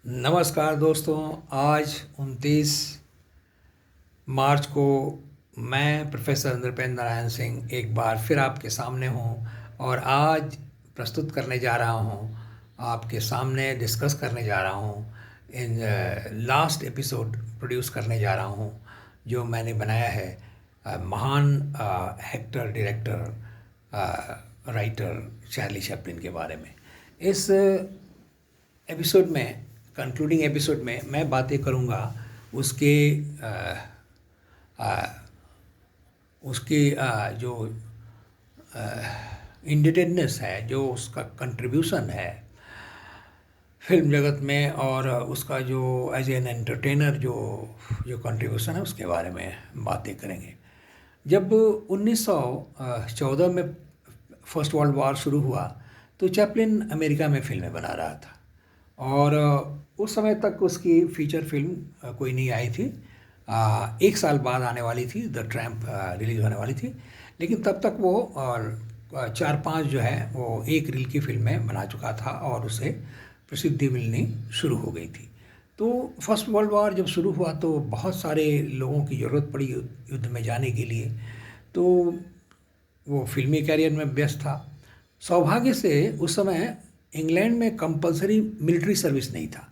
नमस्कार दोस्तों। आज 29 मार्च को मैं प्रोफेसर नृपेंद्र नारायण सिंह एक बार फिर आपके सामने हूँ और आज प्रस्तुत करने जा रहा हूँ, आपके सामने डिस्कस करने जा रहा हूँ, इन लास्ट एपिसोड प्रोड्यूस करने जा रहा हूँ जो मैंने बनाया है महान actor, director, writer Charlie Chaplin के बारे में। इस एपिसोड में, कंक्लूडिंग एपिसोड में मैं बातें करूंगा उसके जो इंडिपेंडेंस है, जो उसका कंट्रीब्यूशन है फिल्म जगत में, और उसका जो एज एन एंटरटेनर जो जो कंट्रीब्यूशन है उसके बारे में बातें करेंगे। जब 1914 में फर्स्ट वर्ल्ड वॉर शुरू हुआ तो चैपलिन अमेरिका में फिल्में बना रहा था और उस समय तक उसकी फीचर फिल्म कोई नहीं आई थी। एक साल बाद आने वाली थी, द ट्रैम्प रिलीज़ होने वाली थी, लेकिन तब तक वो 4-5 जो है वो एक रील की फिल्में बना चुका था और उसे प्रसिद्धि मिलनी शुरू हो गई थी। तो फर्स्ट वर्ल्ड वॉर जब शुरू हुआ तो बहुत सारे लोगों की ज़रूरत पड़ी युद्ध में जाने के लिए, तो वो फिल्मी कैरियर में व्यस्त था। सौभाग्य से उस समय इंग्लैंड में कंपलसरी मिलिट्री सर्विस नहीं था,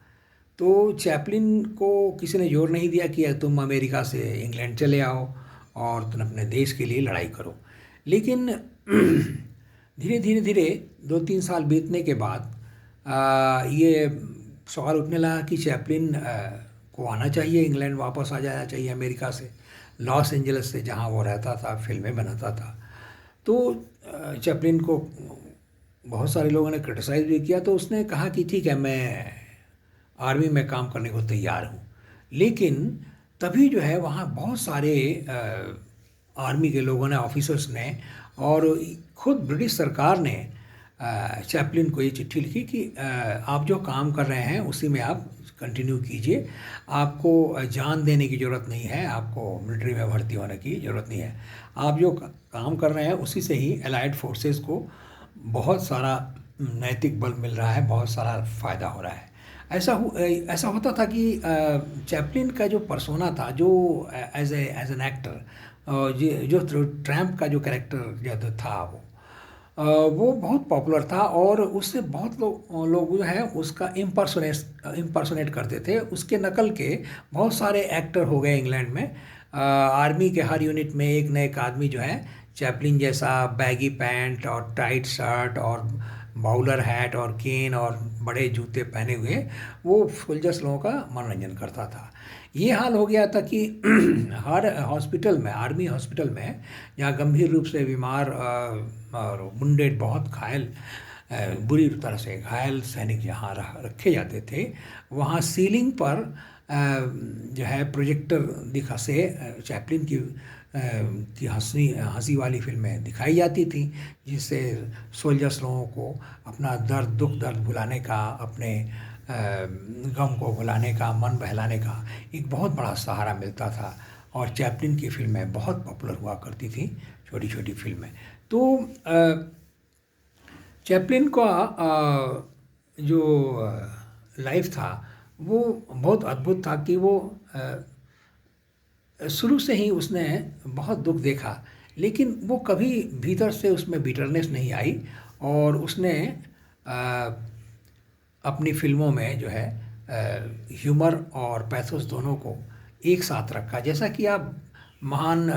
तो चैपलिन को किसी ने जोर नहीं दिया कि तुम अमेरिका से इंग्लैंड चले आओ और तुम अपने देश के लिए लड़ाई करो। लेकिन धीरे धीरे धीरे 2-3 साल बीतने के बाद ये सवाल उठने लगा कि चैपलिन को आना चाहिए, इंग्लैंड वापस आ जाना चाहिए अमेरिका से, लॉस एंजल्स से जहाँ वो रहता था, फिल्में बनाता था। तो चैपलिन को बहुत सारे लोगों ने क्रिटिसाइज़ भी किया, तो उसने कहा कि ठीक है, मैं आर्मी में काम करने को तैयार हूँ। लेकिन तभी जो है वहाँ बहुत सारे आर्मी के लोगों ने, ऑफिसर्स ने, और खुद ब्रिटिश सरकार ने चैपलिन को ये चिट्ठी लिखी कि आप जो काम कर रहे हैं उसी में आप कंटिन्यू कीजिए, आपको जान देने की ज़रूरत नहीं है, आपको मिलिट्री में भर्ती होने की ज़रूरत नहीं है, आप जो काम कर रहे हैं उसी से ही एलाइड फोर्सेस को बहुत सारा नैतिक बल मिल रहा है, बहुत सारा फ़ायदा हो रहा है। ऐसा होता था कि चैपलिन का जो पर्सोना था, जो एज एन एक्टर, जो ट्रैम्प का जो कैरेक्टर जो था वो बहुत पॉपुलर था और उससे बहुत लोग जो है उसका इम्पर्सोनेट करते थे। उसके नकल के बहुत सारे एक्टर हो गए इंग्लैंड में। आर्मी के हर यूनिट में एक न एक आदमी जो है चैपलिन जैसा बैगी पैंट और टाइट शर्ट और बाउलर हैट और केन और बड़े जूते पहने हुए वो सोल्जर्स लोगों का मनोरंजन करता था। ये हाल हो गया था कि हर हॉस्पिटल में, आर्मी हॉस्पिटल में, जहाँ गंभीर रूप से बीमार और वुंडेड, बहुत घायल, बुरी तरह से घायल सैनिक जहाँ रखे जाते थे, वहाँ सीलिंग पर जो है प्रोजेक्टर दिखा से चैपलिन की हंसी वाली फिल्में दिखाई जाती थी, जिससे सोल्जर्स लोगों को अपना दुख दर्द भुलाने का, अपने गम को भुलाने का, मन बहलाने का एक बहुत बड़ा सहारा मिलता था। और चैपलिन की फिल्में बहुत पॉपुलर हुआ करती थी, छोटी छोटी फिल्में। तो चैपलिन का जो लाइफ था वो बहुत अद्भुत था कि वो शुरू से ही उसने बहुत दुख देखा, लेकिन वो कभी भीतर से उसमें बिटरनेस नहीं आई और उसने अपनी फिल्मों में जो है ह्यूमर और पैथोस दोनों को एक साथ रखा। जैसा कि आप महान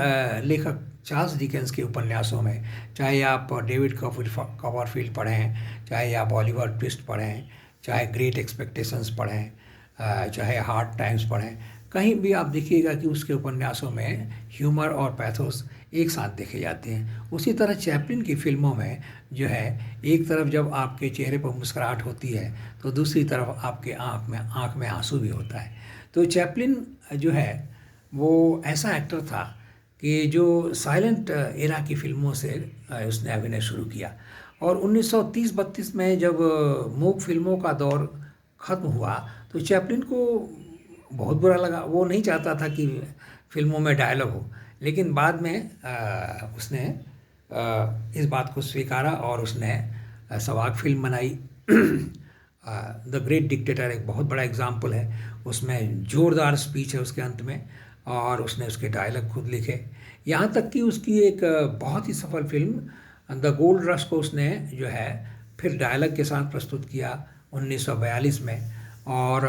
लेखक चार्ल्स डिकेंस के उपन्यासों में, चाहे आप डेविड कॉपरफील्ड पढ़ें, चाहे आप ऑलिवर ट्विस्ट पढ़ें, चाहे ग्रेट एक्सपेक्टेशंस पढ़ें, चाहे हार्ड टाइम्स पढ़ें, कहीं भी आप देखिएगा कि उसके उपन्यासों में ह्यूमर और पैथोस एक साथ देखे जाते हैं। उसी तरह चैपलिन की फिल्मों में जो है, एक तरफ जब आपके चेहरे पर मुस्कुराहट होती है तो दूसरी तरफ आपके आँख में आंसू भी होता है। तो चैपलिन जो है वो ऐसा एक्टर था कि जो साइलेंट एरा की फिल्मों से उसने अभिनय शुरू किया और 1930-32 में जब मूक फिल्मों का दौर ख़त्म हुआ तो चैपलिन को बहुत बुरा लगा। वो नहीं चाहता था कि फिल्मों में डायलॉग हो, लेकिन बाद में उसने इस बात को स्वीकारा और उसने सवाक फिल्म बनाई द ग्रेट डिक्टेटर एक बहुत बड़ा एग्जाम्पल है। उसमें ज़ोरदार स्पीच है उसके अंत में, और उसने उसके डायलॉग खुद लिखे। यहाँ तक कि उसकी एक बहुत ही सफल फिल्म द गोल्ड रश को उसने जो है फिर डायलॉग के साथ प्रस्तुत किया 1942 में, और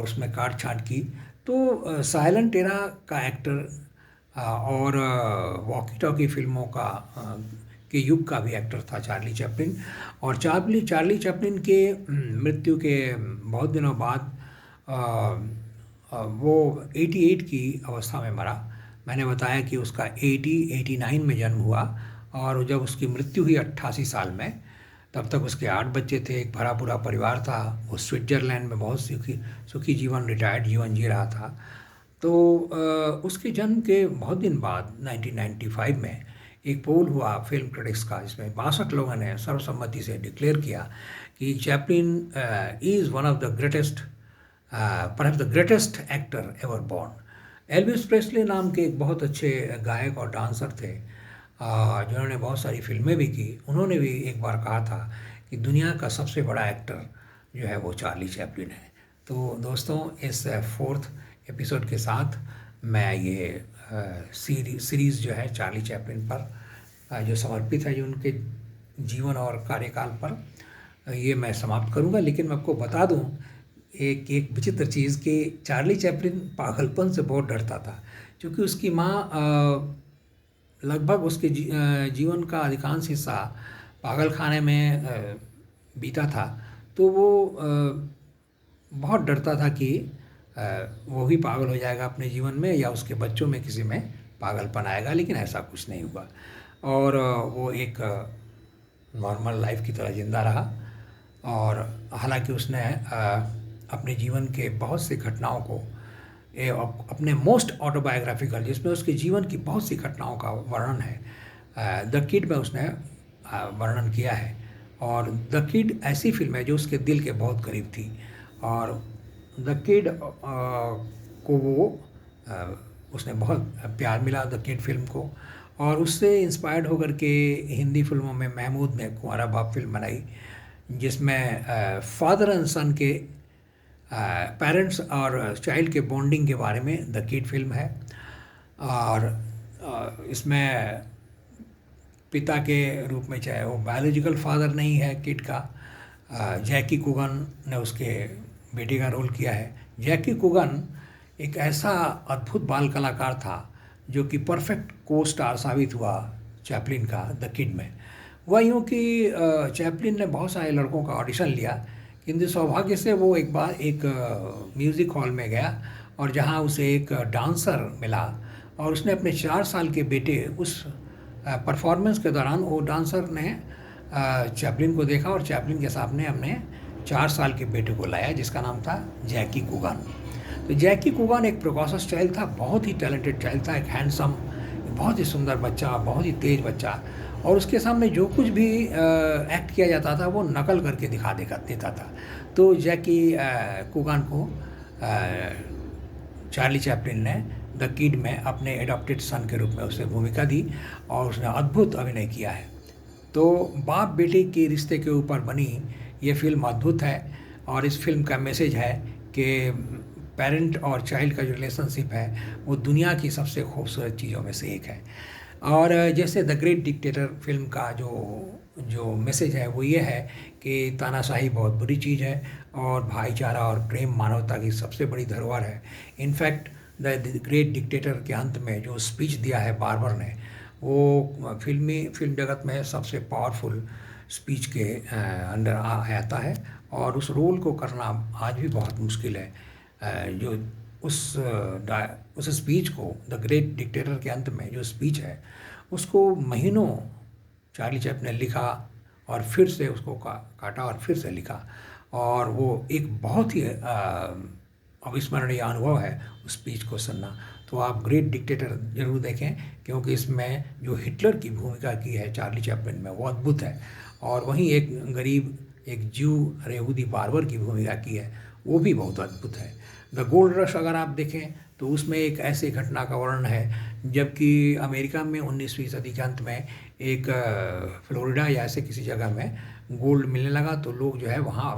उसमें काट छाँट की। तो साइलेंट एरा का एक्टर और वॉकी टॉकी फिल्मों का के युग का भी एक्टर था चार्ली चैपलिन। और चार्ली चैपलिन के मृत्यु के बहुत दिनों बाद वो 88 की अवस्था में मरा। मैंने बताया कि उसका 89 में जन्म हुआ, और जब उसकी मृत्यु हुई 88 साल में, तब तक उसके 8 बच्चे थे, एक भरा पूरा परिवार था। वो स्विट्ज़रलैंड में बहुत सुखी जीवन, रिटायर्ड जीवन जी रहा था। तो उसके जन्म के बहुत दिन बाद 1995 में एक पोल हुआ फिल्म क्रिटिक्स का, जिसमें 62 लोगों ने सर्वसम्मति से डिक्लेयर किया कि Chaplin is one of the greatest, perhaps the greatest actor ever born. Elvis Presley नाम के एक बहुत अच्छे गायक और डांसर थे, जिन्होंने बहुत सारी फिल्में भी की। उन्होंने भी एक बार कहा था कि दुनिया का सबसे बड़ा एक्टर जो है वो चार्ली चैपलिन है। तो दोस्तों, इस 4th एपिसोड के साथ मैं ये सीरीज़ जो है चार्ली चैपलिन पर जो समर्पित है, जो उनके जीवन और कार्यकाल पर, ये मैं समाप्त करूँगा। लेकिन मैं आपको बता दूँ एक विचित्र चीज़ कि चार्ली चैपलिन पागलपन से बहुत डरता था, क्योंकि उसकी माँ लगभग उसके जीवन का अधिकांश हिस्सा पागल खाने में बीता था। तो वो बहुत डरता था कि वो भी पागल हो जाएगा अपने जीवन में, या उसके बच्चों में किसी में पागलपन आएगा। लेकिन ऐसा कुछ नहीं हुआ, और वो एक नॉर्मल लाइफ की तरह जिंदा रहा। और हालांकि उसने अपने जीवन के बहुत सी घटनाओं को अपने मोस्ट ऑटोबायोग्राफिकल, जिसमें उसके जीवन की बहुत सी घटनाओं का वर्णन है, द किड में उसने वर्णन किया है। और द किड ऐसी फिल्म है जो उसके दिल के बहुत करीब थी, और द किड को वो उसने बहुत प्यार मिला द किड फिल्म को, और उससे इंस्पायर्ड होकर के हिंदी फिल्मों में महमूद ने कुंवारा बाप फिल्म बनाई, जिसमें फादर एंड सन के पेरेंट्स और चाइल्ड के बॉन्डिंग के बारे में द किड फिल्म है। और इसमें पिता के रूप में, चाहे वो बायोलॉजिकल फादर नहीं है किड का, जैकी कूगन ने उसके बेटे का रोल किया है। जैकी कूगन एक ऐसा अद्भुत बाल कलाकार था जो कि परफेक्ट को स्टार साबित हुआ चैपलिन का द किड में। हुआ यूँ कि चैपलिन ने बहुत सारे लड़कों का ऑडिशन लिया, किंतु सौभाग्य से वो एक बार एक म्यूज़िक हॉल में गया, और जहाँ उसे एक डांसर मिला, और उसने अपने 4 साल के बेटे, उस परफॉर्मेंस के दौरान वो डांसर ने चैपलिन को देखा, और चैपलिन के सामने अपने 4 साल के बेटे को लाया, जिसका नाम था जैकी कूगन। तो जैकी कूगन एक प्रिकॉशस चाइल्ड था, बहुत ही टैलेंटेड चाइल्ड था, एक हैंडसम, बहुत ही सुंदर बच्चा, बहुत ही तेज बच्चा, और उसके सामने जो कुछ भी एक्ट किया जाता था वो नकल करके देता था। तो जैकी कूगन को चार्ली चैपलिन ने द किड में अपने एडॉप्टेड सन के रूप में उसे भूमिका दी, और उसने अद्भुत अभिनय किया है। तो बाप बेटे के रिश्ते के ऊपर बनी ये फिल्म अद्भुत है, और इस फिल्म का मैसेज है कि पेरेंट और चाइल्ड का जो रिलेशनशिप है वो दुनिया की सबसे खूबसूरत चीज़ों में से एक है। और जैसे द ग्रेट डिक्टेटर फिल्म का जो मैसेज है वो ये है कि तानाशाही बहुत बुरी चीज़ है, और भाईचारा और प्रेम मानवता की सबसे बड़ी धरोहर है। इनफैक्ट द ग्रेट डिक्टेटर के अंत में जो स्पीच दिया है बार्बर ने, वो फिल्म जगत में सबसे पावरफुल स्पीच के अंडर आता है, और उस रोल को करना आज भी बहुत मुश्किल है। जो उस स्पीच को, द ग्रेट डिक्टेटर के अंत में जो स्पीच है, उसको महीनों चार्ली चैपलिन ने लिखा, और फिर से उसको काटा और फिर से लिखा, और वो एक बहुत ही अविस्मरणीय अनुभव है उस स्पीच को सुनना। तो आप ग्रेट डिक्टेटर ज़रूर देखें, क्योंकि इसमें जो हिटलर की भूमिका की है चार्ली चैपलिन में वो अद्भुत है, और वहीं एक गरीब, एक ज्यू यहूदी बार्बर की भूमिका की है, वो भी बहुत अद्भुत है। द गोल्ड रश अगर आप देखें तो उसमें एक ऐसी घटना का वर्णन है, जबकि अमेरिका में 19वीं सदी के अंत में एक फ्लोरिडा या ऐसे किसी जगह में गोल्ड मिलने लगा तो लोग जो है वहाँ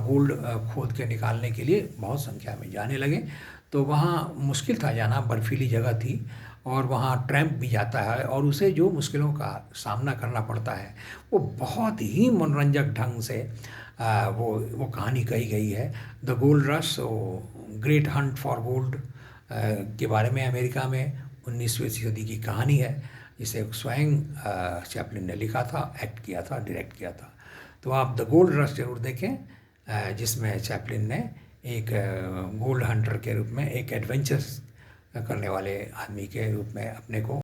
गोल्ड खोद के निकालने के लिए बहुत संख्या में जाने लगे। तो वहाँ मुश्किल था जाना, बर्फीली जगह थी और वहाँ ट्रैम्प भी जाता है और उसे जो मुश्किलों का सामना करना पड़ता है वो बहुत ही मनोरंजक ढंग से वो कहानी कही गई है। The gold rush, great Hunt for gold के बारे में अमेरिका में 19वीं सदी की कहानी है, जिसे स्वयं चैपलिन ने लिखा था, एक्ट किया था, डायरेक्ट किया था। तो आप द गोल्ड रश जरूर देखें, जिसमें चैपलिन ने एक गोल्ड हंटर के रूप में, एक एडवेंचर करने वाले आदमी के रूप में अपने को